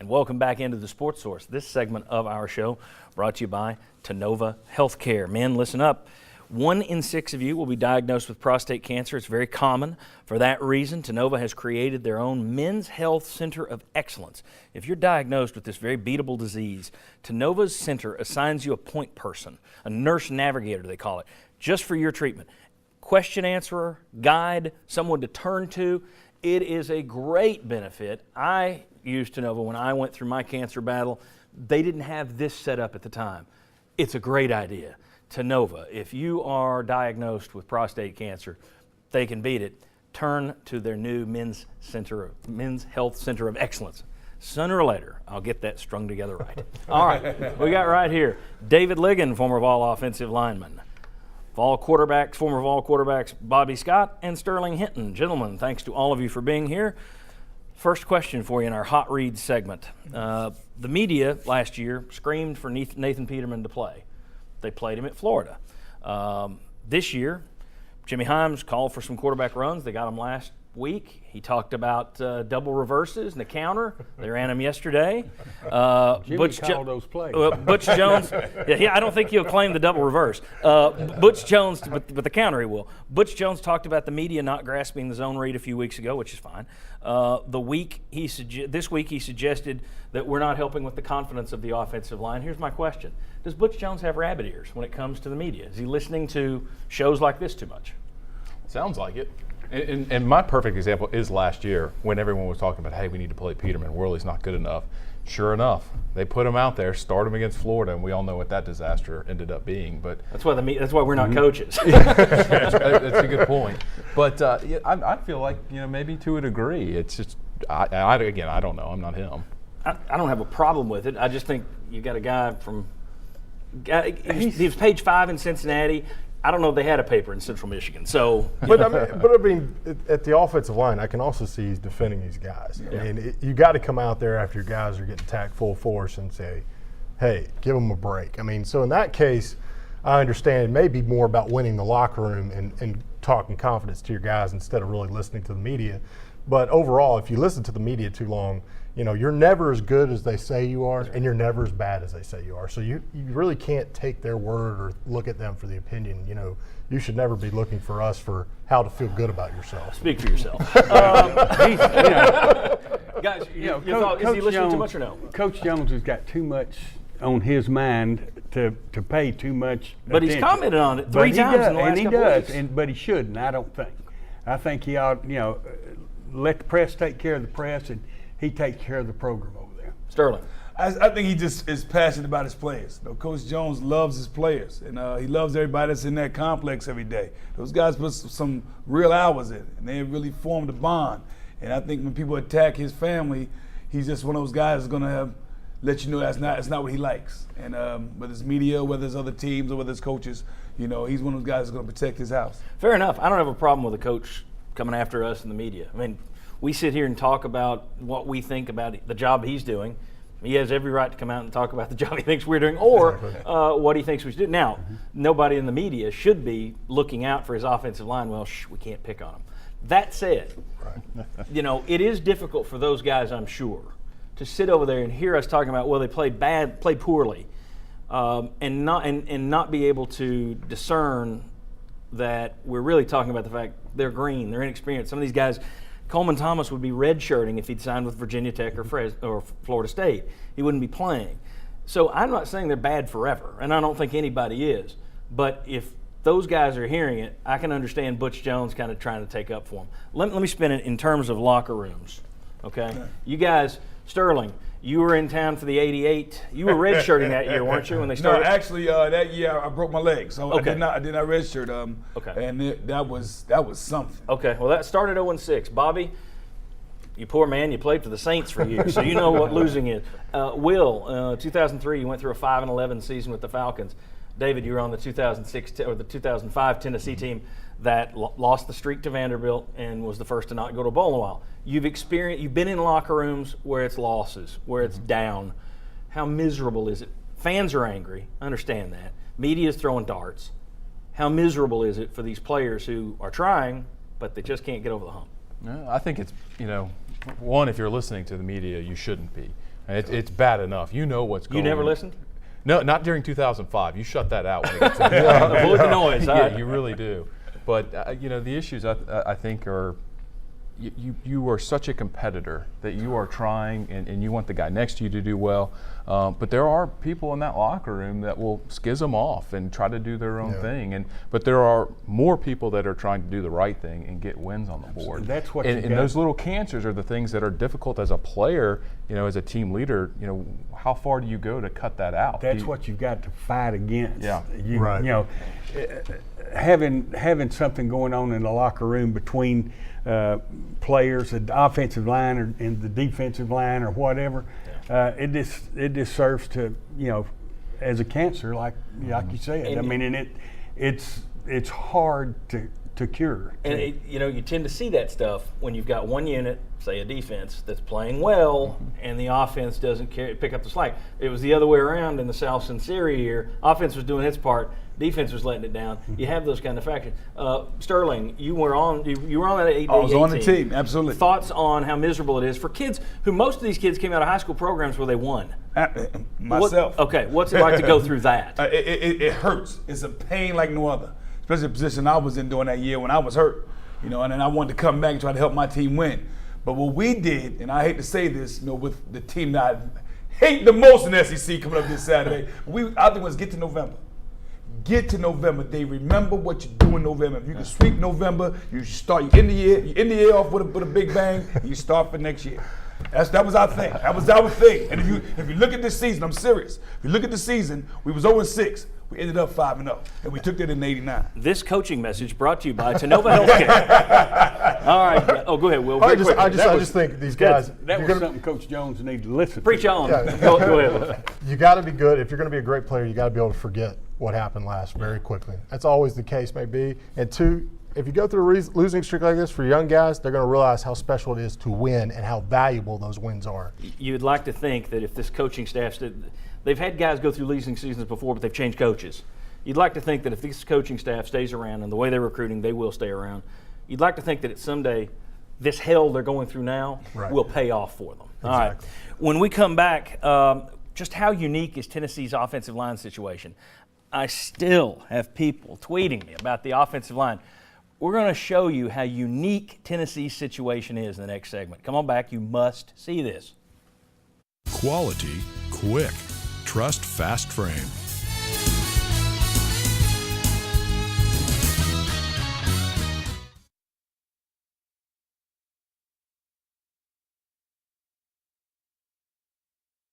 and welcome back into the Sports Source. This segment of our show brought to you by Tennova Healthcare. Men, listen up. 1 in 6 of you will be diagnosed with prostate cancer. It's very common. For that reason, Tennova has created their own Men's Health Center of Excellence. If you're diagnosed with this very beatable disease, Tennova's center assigns you a point person, a nurse navigator they call it, just for your treatment. Question answerer, guide, someone to turn to. It is a great benefit. I used Tennova when I went through my cancer battle. They didn't have this set up at the time. It's a great idea. Tennova, if you are diagnosed with prostate cancer, they can beat it. Turn to their new Men's Health Center of Excellence. Sooner or later, I'll get that strung together right. All right, we got right here David Ligon, former Vol offensive lineman. Former Vol quarterbacks Bobby Scott and Sterling Hinton. Gentlemen, thanks to all of you for being here. First question for you in our Hot Read segment. The media last year screamed for Nathan Peterman to play. They played him at Florida. This year, Jimmy Hyams called for some quarterback runs. They got him last week. He talked about double reverses and the counter. They ran him yesterday. Jimmy called those plays. Butch Jones, I don't think he'll claim the double reverse. Butch Jones, but the counter he will. Butch Jones talked about the media not grasping the zone read a few weeks ago, which is fine. This week he suggested that we're not helping with the confidence of the offensive line. Here's my question. Does Butch Jones have rabbit ears when it comes to the media? Is he listening to shows like this too much? Sounds like it. And my perfect example is last year when everyone was talking about, hey, we need to play Peterman. Worley's not good enough. Sure enough, they put him out there, start him against Florida, and we all know what that disaster ended up being. But that's why we're not coaches. That's a good point. But I feel like maybe to a degree, it's just I don't know. I'm not him. I don't have a problem with it. I just think you got a guy from. He was page 5 in Cincinnati. I don't know if they had a paper in Central Michigan. So, but I mean, at the offensive line, I can also see he's defending these guys. Yeah. I mean, you got to come out there after your guys are getting attacked full force and say, "Hey, give them a break." I mean, so in that case, I understand it may be more about winning the locker room and talking confidence to your guys instead of really listening to the media. But overall, if you listen to the media too long, you're never as good as they say you are, and you're never as bad as they say you are. So you really can't take their word or look at them for the opinion. You should never be looking for us for how to feel good about yourself. Speak for yourself. Guys, is he listening too much or no? Coach Jones has got too much on his mind to pay too much But attention. He's commented on it 3 times in the last couple of weeks. But he shouldn't, I don't think. I think he ought, let the press take care of the press, and he takes care of the program over there. Sterling. I think he just is passionate about his players. Coach Jones loves his players, and he loves everybody that's in that complex every day. Those guys put some real hours in, and they really formed a bond. And I think when people attack his family, he's just one of those guys that's going to let you know that's not what he likes. And whether it's media, whether it's other teams, or whether it's coaches, he's one of those guys that's going to protect his house. Fair enough. I don't have a problem with a coach coming after us in the media. I mean, we sit here and talk about what we think about the job he's doing. He has every right to come out and talk about the job he thinks we're doing or what he thinks we should do. Now, nobody in the media should be looking out for his offensive line. Well, we can't pick on him. That said, it is difficult for those guys, I'm sure, to sit over there and hear us talking about, well, they played poorly, and not be able to discern that we're really talking about the fact they're green, they're inexperienced. Some of these guys, Coleman Thomas would be redshirting if he'd signed with Virginia Tech or Florida State. He wouldn't be playing. So I'm not saying they're bad forever, and I don't think anybody is. But if those guys are hearing it, I can understand Butch Jones kind of trying to take up for them. Let me spin it in terms of locker rooms, okay? You guys, Sterling, you were in town for the '88. You were redshirting that year, weren't you, when they started? No, actually, that year I broke my leg, so okay. I did not redshirt. Okay. And that was something. Okay, well that started 0-6. Bobby, you poor man, you played for the Saints for years, so you know what losing is. Will, 2003, you went through a 5-11 season with the Falcons. David, you were on the 2006 or the 2005 Tennessee team that lost the streak to Vanderbilt and was the first to not go to a bowl in a while. You've been in locker rooms where it's losses, where it's down. How miserable is it? Fans are angry. I understand that. Media's throwing darts. How miserable is it for these players who are trying, but they just can't get over the hump? I think it's, one, if you're listening to the media, you shouldn't be. It's bad enough. You know what's going on. You never listened? No, not during 2005. You shut that out when it gets Avoid the noise. all Yeah, right. you really do. But the issues I think are you are such a competitor that you are trying and you want the guy next to you to do well. But there are people in that locker room that will schism off and try to do their own thing. But there are more people that are trying to do the right thing and get wins on the board. That's what and you got. those little cancers are the things that are difficult as a player. As a team leader, how far do you go to cut that out? That's what you've got to fight against. Yeah. Right. Having something going on in the locker room between players, the offensive line and the defensive line or whatever, it just serves to as a cancer, like you said. And it's hard to cure. And you tend to see that stuff when you've got one unit, say a defense, that's playing well, and the offense doesn't pick up the slack. It was the other way around in the Sal Sinceri year. Offense was doing its part, defense was letting it down. You have those kind of factors. Sterling, you were on that 8-day I was on the team, absolutely. Thoughts on how miserable it is for kids who most of these kids came out of high school programs where they won. Myself. What's it like to go through that? It hurts. It's a pain like no other, especially the position I was in during that year when I was hurt. And then I wanted to come back and try to help my team win. But what we did, and I hate to say this, with the team that I hate the most in the SEC coming up this Saturday, I think was get to November. Get to November. They remember what you do in November. If you can sweep November, you start. You end the year off with a big bang. And you start for next year. That was our thing. That was our thing. And if you look at this season, I'm serious. If you look at the season, we was 0-6. We ended up 5-0, and we took that in '89. This coaching message brought to you by Tenova Healthcare. All right. Oh, go ahead, Will. I Very quickly. just think these guys. That you're was gonna- something Coach Jones needed to listen Preach to. on. Yeah. Go ahead. You got to be good. If you're going to be a great player, you got to be able to forget what happened last very quickly. That's always the case, may be. And two, if you go through a losing streak like this for young guys, they're going to realize how special it is to win and how valuable those wins are. You'd like to think that if this coaching staff, they've had guys go through losing seasons before, but they've changed coaches. You'd like to think that if this coaching staff stays around and the way they're recruiting, they will stay around. You'd like to think that someday this hell they're going through now will pay off for them. All right. When we come back, just how unique is Tennessee's offensive line situation? I still have people tweeting me about the offensive line. We're going to show you how unique Tennessee's situation is in the next segment. Come on back. You must see this. Quality, quick. Trust Fast Frame.